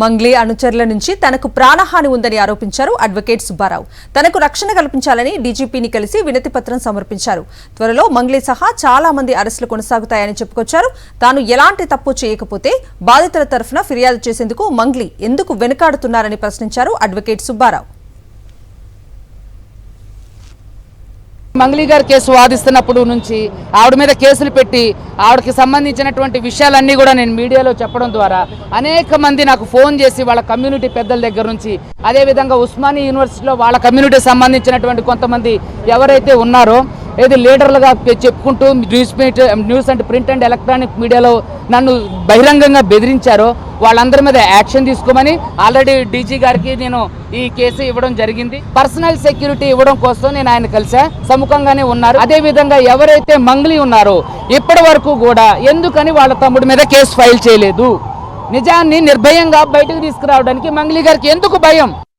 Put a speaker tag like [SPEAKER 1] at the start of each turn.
[SPEAKER 1] మంగ్లీ అనుచరుల నుంచి తనకు ప్రాణహాని ఉందని ఆరోపించారు అడ్వకేట్ సుబ్బారావు. తనకు రక్షణ కల్పించాలని డీజీపీని కలిసి వినతి పత్రం సమర్పించారు. త్వరలో మంగ్లీ సహా చాలా మంది అరెస్టులు కొనసాగుతాయని చెప్పుకొచ్చారు. తాను ఎలాంటి తప్పు చేయకపోతే బాధితుల తరఫున ఫిర్యాదు చేసేందుకు మంగ్లీ ఎందుకు వెనుకాడుతున్నారని ప్రశ్నించారు అడ్వకేట్ సుబ్బారావు.
[SPEAKER 2] మంగ్లీ గారు కేసు వాదిస్తున్నప్పుడు నుంచి ఆవిడ మీద కేసులు పెట్టి ఆవిడకి సంబంధించినటువంటి విషయాలన్నీ కూడా నేను మీడియాలో చెప్పడం ద్వారా అనేక మంది నాకు ఫోన్ చేసి వాళ్ళ కమ్యూనిటీ పెద్దల దగ్గర నుంచి అదేవిధంగా ఉస్మానియా యూనివర్సిటీలో వాళ్ళ కమ్యూనిటీకి సంబంధించినటువంటి కొంతమంది ఎవరైతే ఉన్నారో ఏది లీడర్లుగా చెప్పుకుంటూ news and print and electronic మీడియాలో నన్ను బహిరంగంగా బెదిరించారో వాళ్ళందరి మీద యాక్షన్ తీసుకోమని ఆల్రెడీ డీజీ గారికి నేను ఈ కేసు ఇవ్వడం జరిగింది. పర్సనల్ సెక్యూరిటీ ఇవ్వడం కోసం నేను ఆయన కలిసా, సముఖంగానే ఉన్నారు. అదే విధంగా ఎవరైతే మంగ్లీ ఉన్నారో ఇప్పటి వరకు కూడా ఎందుకని వాళ్ళ తమ్ముడి మీద కేసు ఫైల్ చేయలేదు, నిజాన్ని నిర్భయంగా బయటకు తీసుకురావడానికి మంగ్లీ గారికి ఎందుకు భయం?